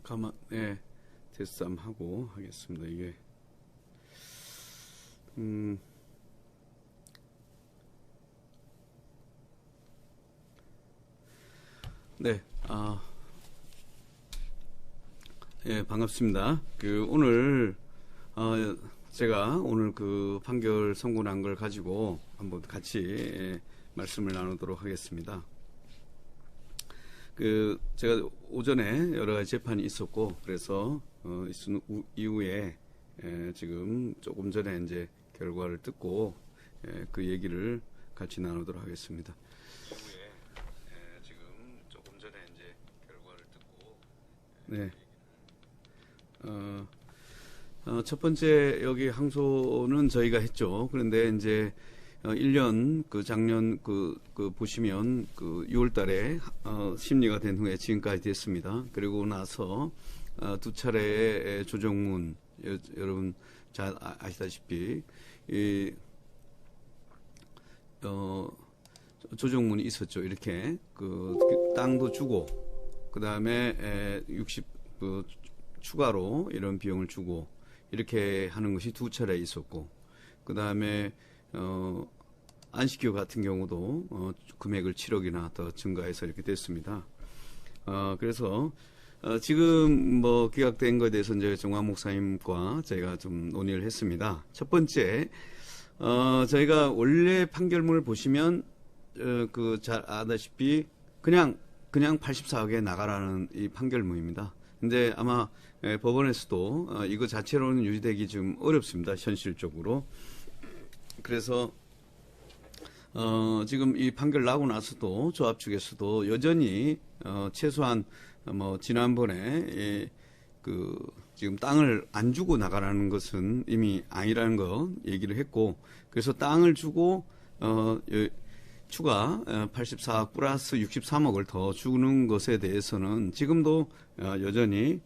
잠깐만, 네, 테스트 한번 하고 하겠습니다. 이게, 네, 예, 반갑습니다. 오늘, 제가 오늘 그 판결 선고난 걸 가지고 한번 같이 말씀을 나누도록 하겠습니다. 제가 오전에 여러 가지 재판이 있었고, 그래서, 있은 이후에, 지금 조금 전에 이제 결과를 듣고, 그 얘기를 같이 나누도록 하겠습니다. 이후에, 지금 조금 전에 이제 결과를 듣고, 네. 첫 번째 여기 항소는 저희가 했죠. 그런데 이제 1년 작년 보시면 6월 달에 심리가 된 후에 지금까지 됐습니다. 그리고 나서 두 차례의 조정문, 여러분 잘 아시다시피 조정문이 있었죠. 이렇게 땅도 주고 그다음에 60 추가로 이런 비용을 주고 이렇게 하는 것이 두 차례 있었고, 그 다음에 안식교 같은 경우도 금액을 7억이나 더 증가해서 이렇게 됐습니다. 그래서 지금 기각된 것에 대해서 이제 정광 목사님과 저희가 좀 논의를 했습니다. 첫 번째, 저희가 원래 판결문을 보시면 잘 아다시피 그냥 84억에 나가라는 이 판결문입니다. 근데 아마 법원에서도 이거 자체로는 유지되기 좀 어렵습니다. 현실적으로. 그래서 지금 이 판결 나고 나서도 조합 측에서도 여전히 최소한 지난번에 지금 땅을 안 주고 나가라는 것은 이미 아니라는 거 얘기를 했고, 그래서 땅을 주고 추가 84억 플러스 63억을 더 주는 것에 대해서는 지금도 여전히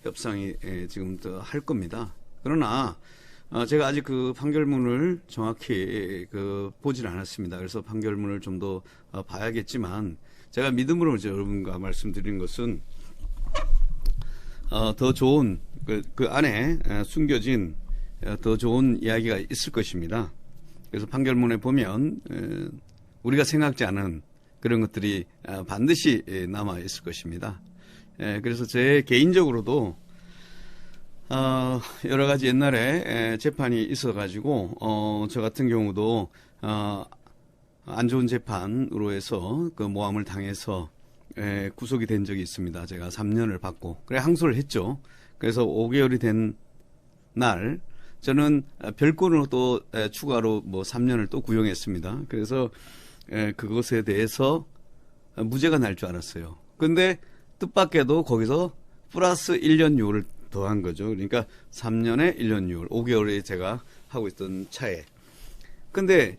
협상이 지금 더 할 겁니다. 그러나 제가 아직 그 판결문을 정확히 보질 않았습니다. 그래서 판결문을 좀 더 봐야겠지만, 제가 믿음으로 이제 여러분과 말씀드린 것은 더 좋은 그 안에 숨겨진 더 좋은 이야기가 있을 것입니다. 그래서 판결문에 보면 우리가 생각지 않은 그런 것들이 반드시 남아 있을 것입니다. 그래서 제 개인적으로도 여러 가지 옛날에 재판이 있어가지고 저 같은 경우도 안 좋은 재판으로 해서 그 모함을 당해서 구속이 된 적이 있습니다. 제가 3년을 받고 그래 항소를 했죠. 그래서 5개월이 된 날 저는 별건으로 또 추가로 3년을 또 구형했습니다. 그래서 그것에 대해서 무죄가 날 줄 알았어요. 근데 뜻밖에도 거기서 플러스 1년 유월을 더한 거죠. 그러니까 3년에 1년 유월, 5개월에 제가 하고 있던 차에. 근데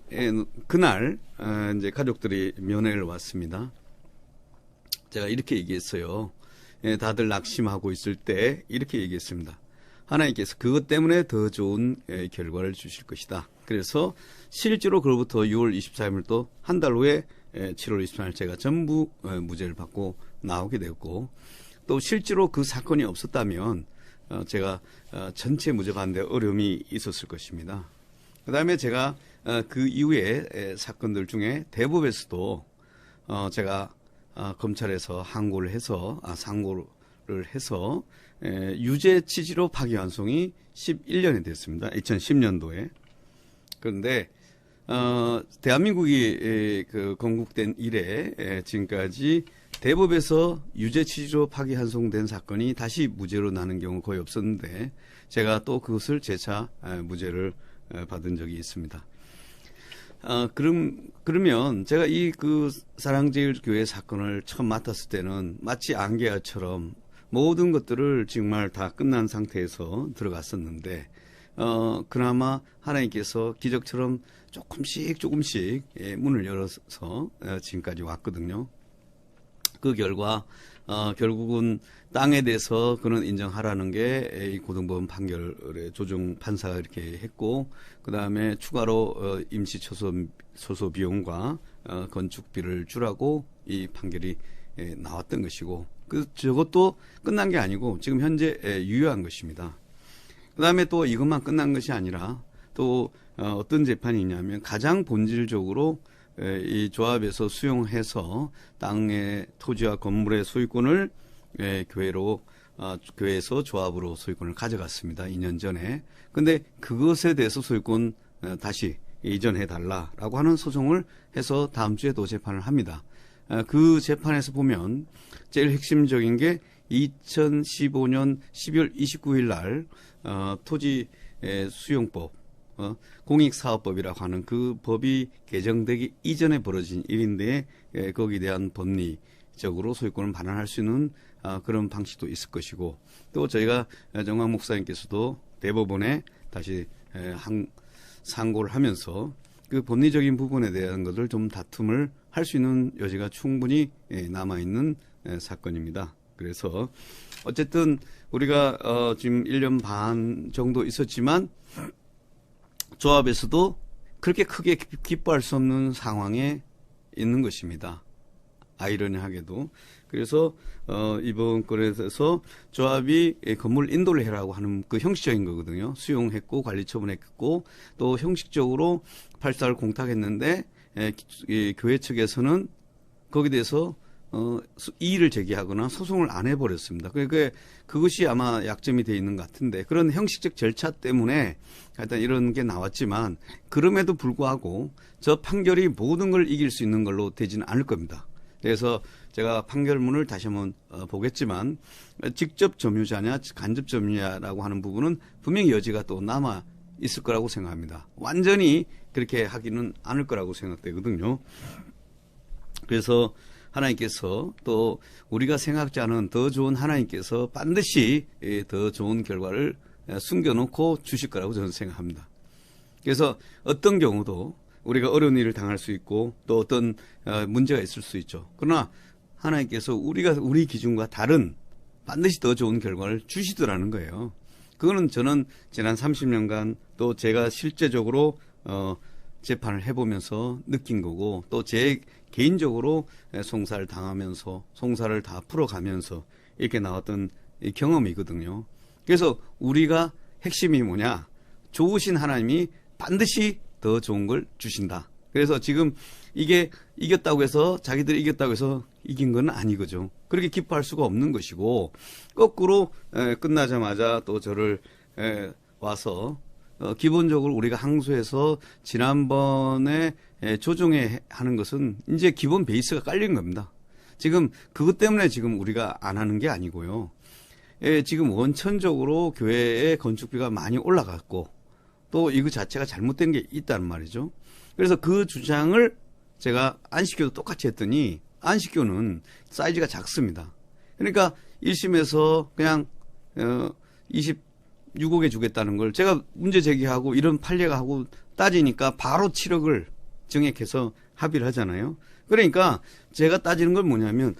그날 이제 가족들이 면회를 왔습니다. 제가 이렇게 얘기했어요. 다들 낙심하고 있을 때 이렇게 얘기했습니다. 하나님께서 그것 때문에 더 좋은 결과를 주실 것이다. 그래서 실제로 그로부터 6월 24일 또 한 달 후에 7월 24일 제가 전부 무죄를 받고 나오게 되었고, 또 실제로 그 사건이 없었다면 제가 전체 무죄 받는데 어려움이 있었을 것입니다. 그 다음에 제가 그 이후에 사건들 중에 대법에서도 제가 검찰에서 항고를 해서 상고를 해서 유죄 취지로 파기환송이 11년이 됐습니다. 2010년도에. 그런데 대한민국이 건국된 이래 지금까지 대법에서 유죄 취지로 파기환송된 사건이 다시 무죄로 나는 경우 거의 없었는데, 제가 또 그것을 재차 무죄를 받은 적이 있습니다. 그러면 제가 이 사랑제일교회 사건을 처음 맡았을 때는 마치 안개아처럼 모든 것들을 정말 다 끝난 상태에서 들어갔었는데, 그나마 하나님께서 기적처럼 조금씩 문을 열어서 지금까지 왔거든요. 그 결과 결국은 땅에 대해서 그는 인정하라는 게 이 고등법원 판결의 조정 판사가 이렇게 했고, 그 다음에 추가로 임시 초소 비용과 건축비를 주라고 이 판결이 나왔던 것이고, 저것도 끝난 게 아니고 지금 현재 유효한 것입니다. 그 다음에 또 이것만 끝난 것이 아니라 또 어떤 재판이 있냐면 가장 본질적으로 이 조합에서 수용해서 땅의 토지와 건물의 소유권을 교회에서 조합으로 소유권을 가져갔습니다. 2년 전에. 근데 그것에 대해서 소유권 다시 이전해 달라라고 하는 소송을 해서 다음 주에 또 재판을 합니다. 그 재판에서 보면 제일 핵심적인 게 2015년 12월 29일 날 토지 수용법 공익사업법이라고 하는 그 법이 개정되기 이전에 벌어진 일인데 거기에 대한 법리적으로 소유권을 반환할 수 있는 그런 방식도 있을 것이고 또 저희가 정광 목사님께서도 대법원에 다시 상고를 하면서 그 법리적인 부분에 대한 것을 좀 다툼을 할 수 있는 여지가 충분히 남아있는 사건입니다. 그래서 어쨌든 우리가 지금 1년 반 정도 있었지만 조합에서도 그렇게 크게 기뻐할 수 없는 상황에 있는 것입니다. 아이러니하게도. 그래서 이번 건에서 조합이 건물 인도를 해라고 하는 그 형식적인 거거든요. 수용했고 관리 처분했고 또 형식적으로 8사를 공탁했는데 교회 측에서는 거기에 대해서 이의를 제기하거나 소송을 안 해버렸습니다. 그러니까 그것이 아마 약점이 되어 있는 것 같은데 그런 형식적 절차 때문에 일단 이런 게 나왔지만 그럼에도 불구하고 저 판결이 모든 걸 이길 수 있는 걸로 되지는 않을 겁니다. 그래서 제가 판결문을 다시 한번 보겠지만 직접 점유자냐 간접 점유자라고 하는 부분은 분명히 여지가 또 남아 있을 거라고 생각합니다. 완전히 그렇게 하기는 않을 거라고 생각되거든요. 그래서 하나님께서 또 우리가 생각지 않은 더 좋은 하나님께서 반드시 더 좋은 결과를 숨겨놓고 주실 거라고 저는 생각합니다. 그래서 어떤 경우도 우리가 어려운 일을 당할 수 있고 또 어떤 문제가 있을 수 있죠. 그러나 하나님께서 우리 기준과 다른 반드시 더 좋은 결과를 주시더라는 거예요. 그거는 저는 지난 30년간 또 제가 실제적으로 재판을 해보면서 느낀 거고 또 제 개인적으로 송사를 당하면서 송사를 다 풀어가면서 이렇게 나왔던 경험이거든요. 그래서 우리가 핵심이 뭐냐? 좋으신 하나님이 반드시 더 좋은 걸 주신다. 그래서 지금 이게 이겼다고 해서 자기들이 이겼다고 해서 이긴 건 아니거죠. 그렇게 기뻐할 수가 없는 것이고 거꾸로 끝나자마자 또 저를 와서 기본적으로 우리가 항소해서 지난번에 조정해 하는 것은 이제 기본 베이스가 깔린 겁니다. 지금 그것 때문에 지금 우리가 안 하는 게 아니고요. 지금 원천적으로 교회의 건축비가 많이 올라갔고 또 이거 자체가 잘못된 게 있다는 말이죠. 그래서 그 주장을 제가 안식교도 똑같이 했더니 안식교는 사이즈가 작습니다. 그러니까 1심에서 그냥 26억에 주겠다는 걸 제가 문제 제기하고 이런 판례가 하고 따지니까 바로 7억을 정액해서 합의를 하잖아요. 그러니까 제가 따지는 건 뭐냐면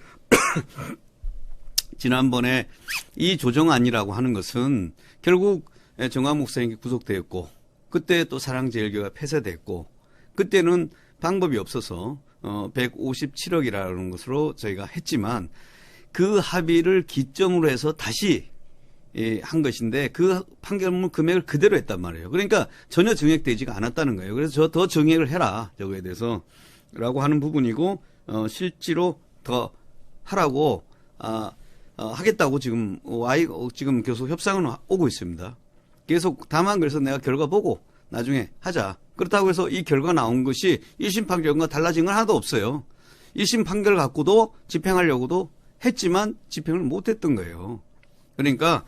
지난번에 이 조정안이라고 하는 것은 결국 정광 목사님이 구속되었고 그때 또 사랑제일교가 폐쇄됐고 그때는 방법이 없어서 157억이라는 것으로 저희가 했지만 그 합의를 기점으로 해서 다시 한 것인데 그 판결문 금액을 그대로 했단 말이에요. 그러니까 전혀 정액되지가 않았다는 거예요. 그래서 저 더 정액을 해라 저거에 대해서 라고 하는 부분이고 실제로 더 하라고 하겠다고 지금 지금 계속 협상은 오고 있습니다. 계속 다만 그래서 내가 결과 보고 나중에 하자. 그렇다고 해서 이 결과 나온 것이 1심 판결과 달라진 건 하나도 없어요. 1심 판결 갖고도 집행하려고도 했지만 집행을 못했던 거예요. 그러니까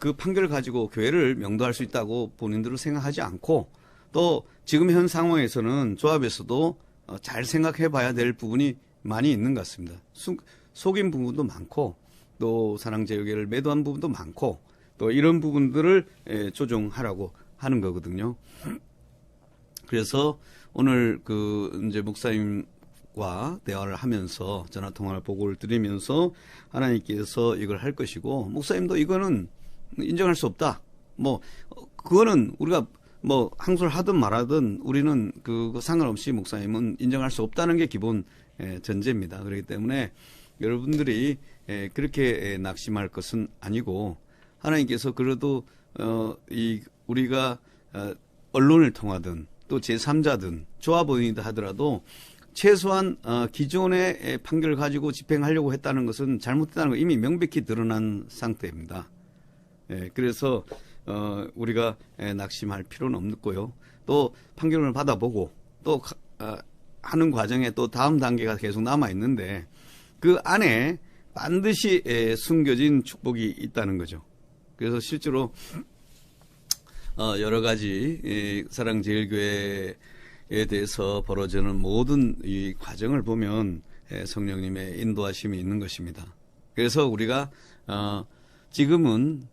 그 판결을 가지고 교회를 명도할 수 있다고 본인들은 생각하지 않고 또 지금 현 상황에서는 조합에서도 잘 생각해 봐야 될 부분이 많이 있는 것 같습니다. 속인 부분도 많고 또 사랑제일교회를 매도한 부분도 많고 또 이런 부분들을 조정하라고 하는 거거든요. 그래서 오늘 이제 목사님과 대화를 하면서 전화 통화를 보고를 드리면서 하나님께서 이걸 할 것이고 목사님도 이거는 인정할 수 없다. 그거는 우리가 항소를 하든 말하든 우리는 그거 상관없이 목사님은 인정할 수 없다는 게 기본 전제입니다. 그렇기 때문에 여러분들이 그렇게 낙심할 것은 아니고 하나님께서 그래도 우리가 언론을 통하든 또 제3자든 조합원이든 하더라도 최소한 기존의 판결을 가지고 집행하려고 했다는 것은 잘못됐다는 거 이미 명백히 드러난 상태입니다. 그래서 우리가 낙심할 필요는 없고요. 또 판결을 받아보고 또 하는 과정에 또 다음 단계가 계속 남아 있는데 그 안에 반드시 숨겨진 축복이 있다는 거죠. 그래서 실제로 여러 가지 사랑제일교회에 대해서 벌어지는 모든 이 과정을 보면 성령님의 인도하심이 있는 것입니다. 그래서 우리가 지금은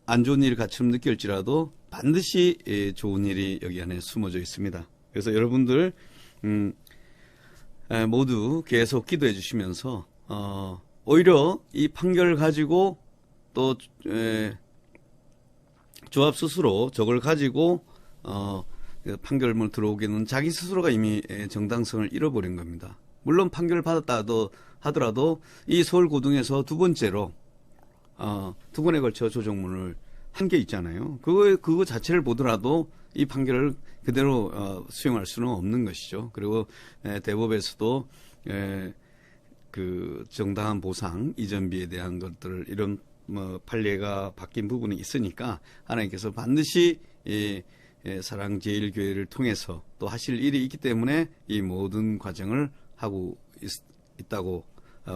안 좋은 일이 같이 느낄지라도 반드시 좋은 일이 여기 안에 숨어져 있습니다. 그래서 여러분들 모두 계속 기도해 주시면서 오히려 이 판결을 가지고 또 조합 스스로 저걸 가지고 판결문 들어오기는 자기 스스로가 이미 정당성을 잃어버린 겁니다. 물론 판결을 받았다 하더라도 이 서울고등에서 두 번째로 두 번에 걸쳐 조정문을 한 게 있잖아요. 그거 자체를 보더라도 이 판결을 그대로 수용할 수는 없는 것이죠. 그리고 대법에서도 그 정당한 보상, 이전비에 대한 것들 이런 판례가 바뀐 부분이 있으니까 하나님께서 반드시 사랑제일교회를 통해서 또 하실 일이 있기 때문에 이 모든 과정을 하고 있다고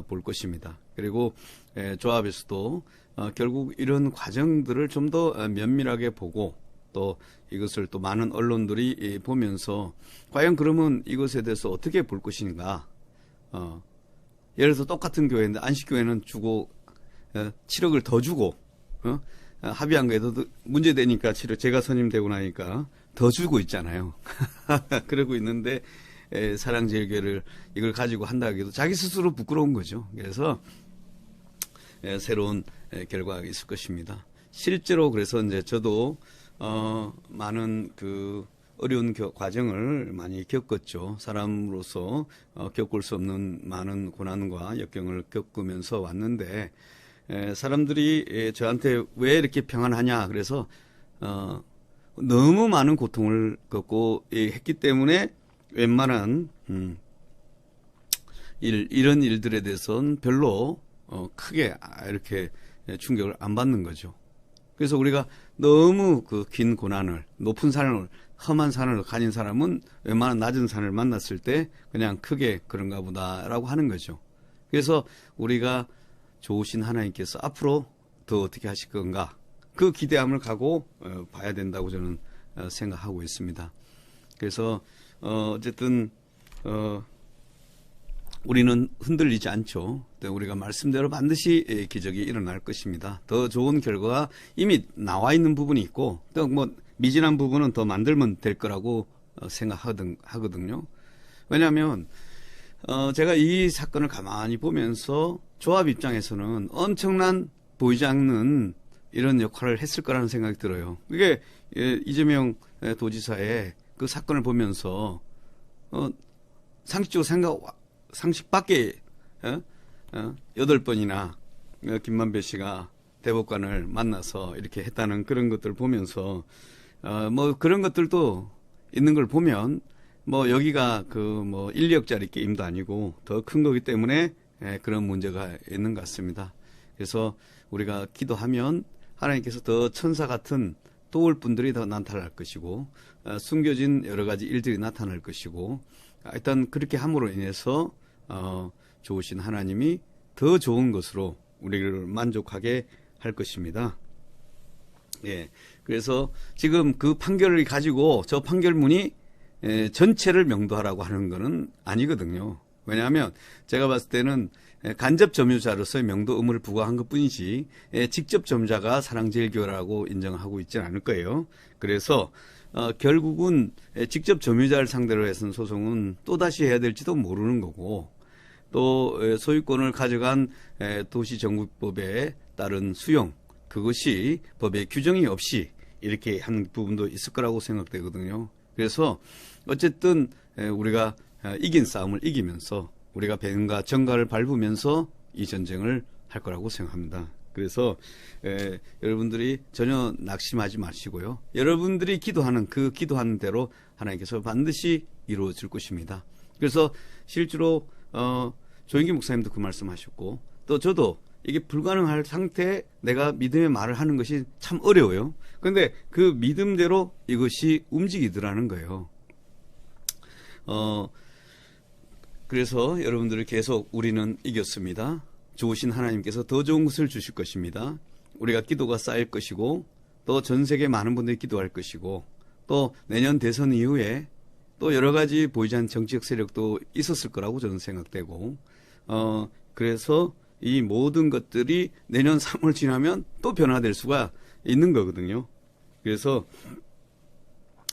볼 것입니다. 그리고 조합에서도 결국 이런 과정들을 좀 더 면밀하게 보고 또 이것을 또 많은 언론들이 보면서 과연 그러면 이것에 대해서 어떻게 볼 것인가. 예를 들어서 똑같은 교회인데 안식교회는 주고 7억을 더 주고 합의한 거에도 문제되니까 제가 선임되고 나니까 더 주고 있잖아요. 그러고 있는데 사랑제일교회를 이걸 가지고 한다기도 자기 스스로 부끄러운 거죠. 그래서 새로운 결과가 있을 것입니다. 실제로 그래서 이제 저도 많은 그 어려운 과정을 많이 겪었죠. 사람으로서 겪을 수 없는 많은 고난과 역경을 겪으면서 왔는데 사람들이 저한테 왜 이렇게 평안하냐 그래서 너무 많은 고통을 겪고 했기 때문에 웬만한 이런 일들에 대해서는 별로 크게 이렇게 충격을 안 받는 거죠. 그래서 우리가 너무 그 긴 고난을 높은 산을 험한 산을 가진 사람은 웬만한 낮은 산을 만났을 때 그냥 크게 그런가 보다라고 하는 거죠. 그래서 우리가 좋으신 하나님께서 앞으로 더 어떻게 하실 건가 그 기대함을 갖고 봐야 된다고 저는 생각하고 있습니다. 그래서 어쨌든 우리는 흔들리지 않죠. 우리가 말씀대로 반드시 기적이 일어날 것입니다. 더 좋은 결과가 이미 나와 있는 부분이 있고 또 뭐 미진한 부분은 더 만들면 될 거라고 생각하거든요. 왜냐하면 제가 이 사건을 가만히 보면서 조합 입장에서는 엄청난 보이지 않는 이런 역할을 했을 거라는 생각이 들어요. 그게 이재명 도지사의 그 사건을 보면서 상식적으로 상식 밖에 8번이나 김만배 씨가 대법관을 만나서 이렇게 했다는 그런 것들을 보면서 뭐 그런 것들도 있는 걸 보면 뭐 여기가 그 뭐 1, 2억짜리 게임도 아니고 더 큰 거기 때문에 그런 문제가 있는 것 같습니다. 그래서 우리가 기도하면 하나님께서 더 천사 같은 도울 분들이 더 나타날 것이고 숨겨진 여러 가지 일들이 나타날 것이고 일단 그렇게 함으로 인해서 좋으신 하나님이 더 좋은 것으로 우리를 만족하게 할 것입니다. 예. 그래서 지금 그 판결을 가지고 저 판결문이 전체를 명도하라고 하는 것은 아니거든요. 왜냐하면 제가 봤을 때는 간접 점유자로서의 명도 의무를 부과한 것뿐이지 직접 점유자가 사랑제일교회라고 인정하고 있지는 않을 거예요. 그래서 결국은 직접 점유자를 상대로 해서는 소송은 또다시 해야 될지도 모르는 거고 또 소유권을 가져간 도시정국법에 따른 수용 그것이 법에 규정이 없이 이렇게 한 부분도 있을 거라고 생각되거든요. 그래서 어쨌든 우리가 이긴 싸움을 이기면서 우리가 뱀과 정갈을 밟으면서 이 전쟁을 할 거라고 생각합니다. 그래서 여러분들이 전혀 낙심하지 마시고요. 여러분들이 기도하는 그 기도하는 대로 하나님께서 반드시 이루어질 것입니다. 그래서 실제로 조영기 목사님도 그 말씀하셨고 또 저도 이게 불가능할 상태에 내가 믿음의 말을 하는 것이 참 어려워요. 그런데 그 믿음대로 이것이 움직이더라는 거예요. 그래서 여러분들을 계속 우리는 이겼습니다. 좋으신 하나님께서 더 좋은 것을 주실 것입니다. 우리가 기도가 쌓일 것이고 또 전 세계 많은 분들이 기도할 것이고 또 내년 대선 이후에 또 여러 가지 보이지 않는 정치적 세력도 있었을 거라고 저는 생각되고 그래서 이 모든 것들이 내년 3월 지나면 또 변화될 수가 있는 거거든요. 그래서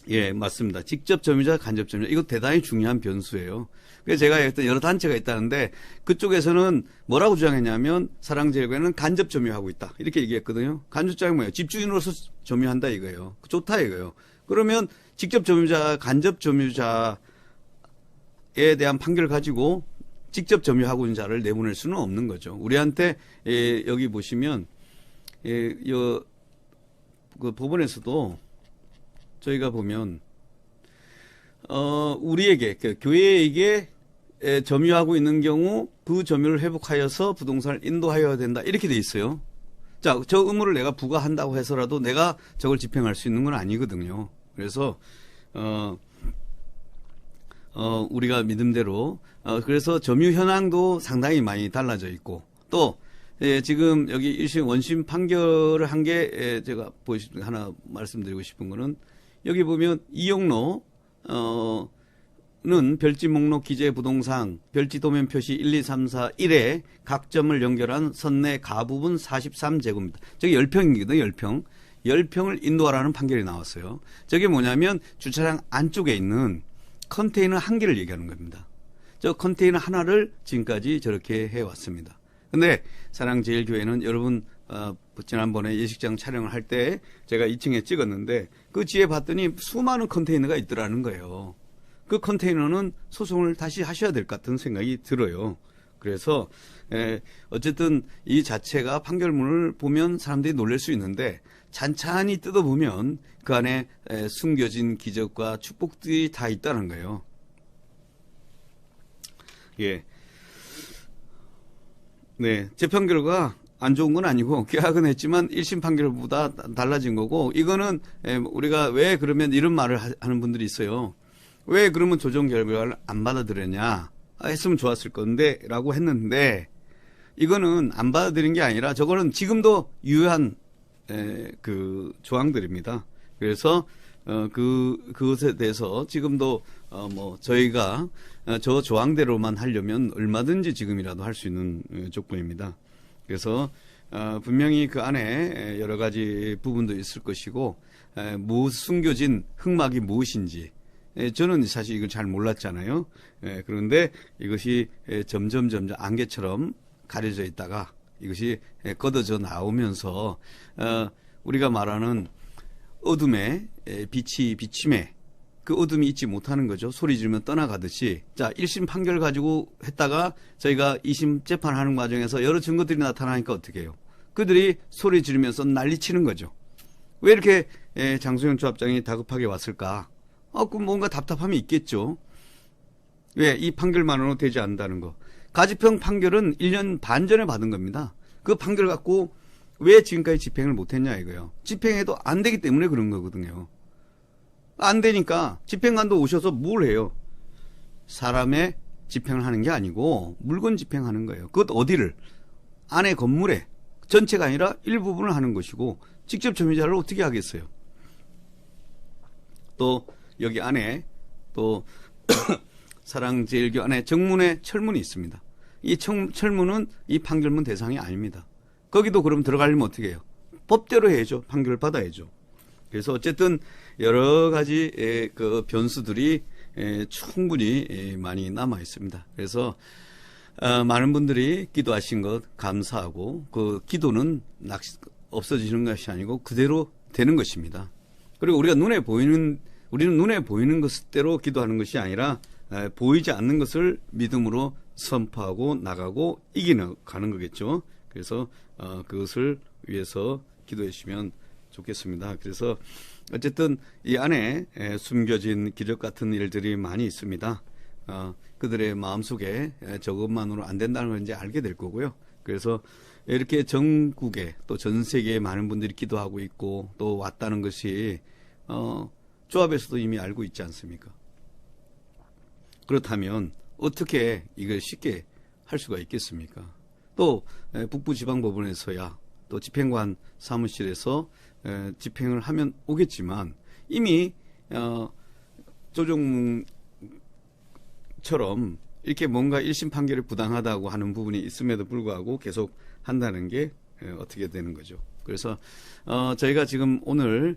예, 맞습니다. 직접 점유자, 간접 점유자. 이거 대단히 중요한 변수예요. 그래서 제가 했던 여러 단체가 있다는데 그쪽에서는 뭐라고 주장했냐면 사랑제일교회는 간접 점유하고 있다. 이렇게 얘기했거든요. 간접 점유가 뭐예요? 집주인으로서 점유한다 이거예요. 좋다 이거예요. 그러면 직접 점유자, 간접 점유자에 대한 판결을 가지고 직접 점유하고 있는 자를 내보낼 수는 없는 거죠. 우리한테 여기 보시면 그 법원에서도 저희가 보면 우리에게 그 교회에게 점유하고 있는 경우 그 점유를 회복하여서 부동산을 인도하여야 된다 이렇게 돼 있어요. 자, 저 의무를 내가 부과한다고 해서라도 내가 저걸 집행할 수 있는 건 아니거든요. 그래서 우리가 믿음대로 그래서 점유 현황도 상당히 많이 달라져 있고 또 지금 여기 1심 원심 판결을 한 게 제가 하나 말씀드리고 싶은 거는 여기 보면 이용로는 별지 목록 기재 부동산 별지 도면 표시 1, 2, 3, 4, 1에 각 점을 연결한 선내 가부분 43제곱미터. 저기 10평이거든요. 10평. 10평을 인도하라는 판결이 나왔어요. 저게 뭐냐면 주차장 안쪽에 있는 컨테이너 한 개를 얘기하는 겁니다. 저 컨테이너 하나를 지금까지 저렇게 해왔습니다. 근데 사랑제일교회는 여러분 지난번에 예식장 촬영을 할 때 제가 2층에 찍었는데 그 뒤에 봤더니 수많은 컨테이너가 있더라는 거예요. 그 컨테이너는 소송을 다시 하셔야 될 것 같은 생각이 들어요. 그래서 어쨌든 이 자체가 판결문을 보면 사람들이 놀랄 수 있는데 찬찬히 뜯어보면 그 안에 숨겨진 기적과 축복들이 다 있다는 거예요. 예. 네. 재판 결과 안 좋은 건 아니고 계약은 했지만 1심 판결보다 달라진 거고 이거는 우리가 왜 그러면 이런 말을 하는 분들이 있어요. 왜 그러면 조정 결과를 안 받아들였냐 했으면 좋았을 건데 라고 했는데 이거는 안 받아들인 게 아니라 저거는 지금도 유효한 그 조항들입니다. 그래서 그것에 대해서 지금도 뭐 저희가 저 조항대로만 하려면 얼마든지 지금이라도 할 수 있는 조건입니다. 그래서 분명히 그 안에 여러 가지 부분도 있을 것이고 숨겨진 흑막이 무엇인지 저는 사실 이걸 잘 몰랐잖아요. 그런데 이것이 점점 안개처럼 가려져 있다가 이것이 걷어져 나오면서 우리가 말하는 어둠에 빛이 비침에 그 어둠이 있지 못하는 거죠. 소리 지르면 떠나가듯이. 자, 1심 판결 가지고 했다가 저희가 2심 재판하는 과정에서 여러 증거들이 나타나니까 어떻게 해요? 그들이 소리 지르면서 난리치는 거죠. 왜 이렇게 장소영 조합장이 다급하게 왔을까? 그 뭔가 답답함이 있겠죠. 왜? 이 판결만으로 되지 않는다는 거. 가지평 판결은 1년 반 전에 받은 겁니다. 그 판결 갖고 왜 지금까지 집행을 못했냐 이거예요. 집행해도 안 되기 때문에 그런 거거든요. 안 되니까 집행관도 오셔서 뭘 해요? 사람의 집행을 하는 게 아니고 물건 집행하는 거예요. 그것 어디를? 안에 건물에 전체가 아니라 일부분을 하는 것이고 직접 점유자를 어떻게 하겠어요? 또 여기 안에 또 사랑제일교 안에 정문에 철문이 있습니다. 이 철문은 이 판결문 대상이 아닙니다. 거기도 그럼 들어가려면 어떻게 해요? 법대로 해야죠. 판결을 받아야죠. 그래서 어쨌든 여러 가지 그 변수들이 충분히 많이 남아 있습니다. 그래서 많은 분들이 기도하신 것 감사하고 그 기도는 없어지는 것이 아니고 그대로 되는 것입니다. 그리고 우리는 눈에 보이는 것대로 기도하는 것이 아니라 보이지 않는 것을 믿음으로 선포하고 나가고 이기는 가는 거겠죠. 그래서 그것을 위해서 기도해 주시면 좋겠습니다. 그래서 어쨌든 이 안에 숨겨진 기적 같은 일들이 많이 있습니다. 그들의 마음속에 저것만으로 안 된다는 걸 이제 알게 될 거고요. 그래서 이렇게 전국에 또 전 세계에 많은 분들이 기도하고 있고 또 왔다는 것이 조합에서도 이미 알고 있지 않습니까? 그렇다면 어떻게 이걸 쉽게 할 수가 있겠습니까? 또 북부지방법원에서야 또 집행관 사무실에서 집행을 하면 오겠지만 이미 조정처럼 이렇게 뭔가 1심 판결이 부당하다고 하는 부분이 있음에도 불구하고 계속 한다는 게 어떻게 되는 거죠. 그래서 저희가 지금 오늘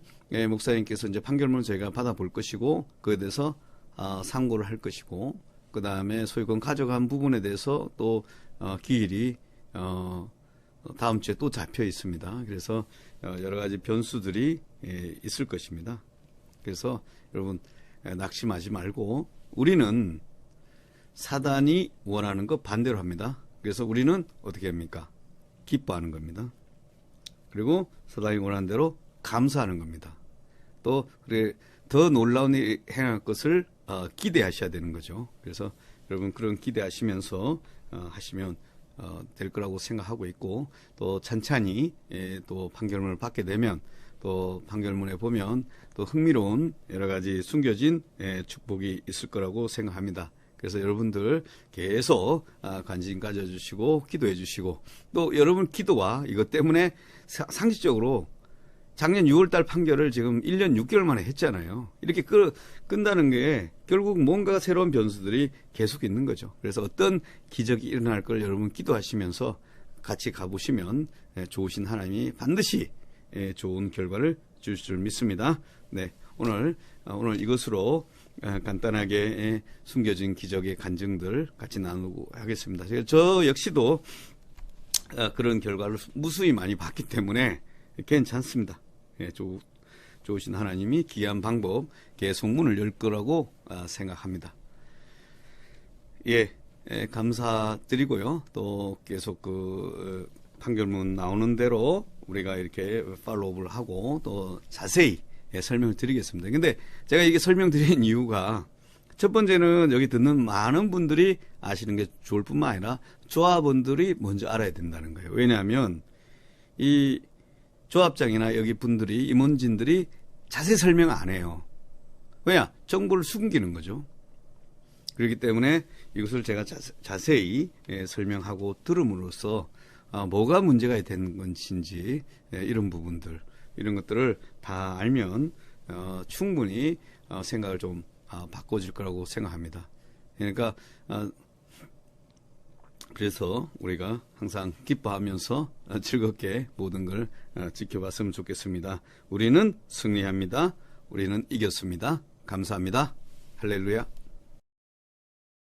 목사님께서 이제 판결문을 저희가 받아볼 것이고 그에 대해서 상고를 할 것이고 그 다음에 소유권 가져간 부분에 대해서 또 기일이 다음 주에 또 잡혀 있습니다. 그래서 여러 가지 변수들이 있을 것입니다. 그래서 여러분 낙심하지 말고 우리는 사단이 원하는 거 반대로 합니다. 그래서 우리는 어떻게 합니까? 기뻐하는 겁니다. 그리고 사단이 원하는 대로 감사하는 겁니다. 또 그래 더 놀라운 일 행할 것을 기대하셔야 되는 거죠. 그래서 여러분 그런 기대하시면서 하시면 될 거라고 생각하고 있고 또 찬찬히 또 판결문을 받게 되면 또 판결문에 보면 또 흥미로운 여러 가지 숨겨진 축복이 있을 거라고 생각합니다. 그래서 여러분들 계속 관심 가져주시고 기도해 주시고 또 여러분 기도와 이것 때문에 상식적으로 작년 6월달 판결을 지금 1년 6개월 만에 했잖아요. 이렇게 끈다는 게 결국 뭔가 새로운 변수들이 계속 있는 거죠. 그래서 어떤 기적이 일어날 걸 여러분 기도하시면서 같이 가보시면 좋으신 하나님이 반드시 좋은 결과를 주실 줄 믿습니다. 네, 오늘 이것으로 간단하게 숨겨진 기적의 간증들 같이 나누고 하겠습니다. 저 역시도 그런 결과를 무수히 많이 봤기 때문에 괜찮습니다. 좋으신 하나님이 기이한 방법 계속 문을 열 거라고 생각합니다. 감사드리고요. 또 계속 그 판결문 나오는 대로 우리가 이렇게 팔로우를 하고 또 자세히 설명을 드리겠습니다. 근데 제가 이게 설명드린 이유가 첫 번째는 여기 듣는 많은 분들이 아시는 게 좋을 뿐만 아니라 조합원들이 먼저 알아야 된다는 거예요. 왜냐하면 이 조합장이나 여기 분들이 임원진들이 자세히 설명 안 해요. 왜냐? 정보를 숨기는 거죠. 그렇기 때문에 이것을 제가 자세히 설명하고 들음으로써 뭐가 문제가 된 것인지 이런 부분들 이런 것들을 다 알면 충분히 생각을 좀 바꿔질 거라고 생각합니다. 그러니까 그래서 우리가 항상 기뻐하면서 즐겁게 모든 걸 지켜봤으면 좋겠습니다. 우리는 승리합니다. 우리는 이겼습니다. 감사합니다. 할렐루야.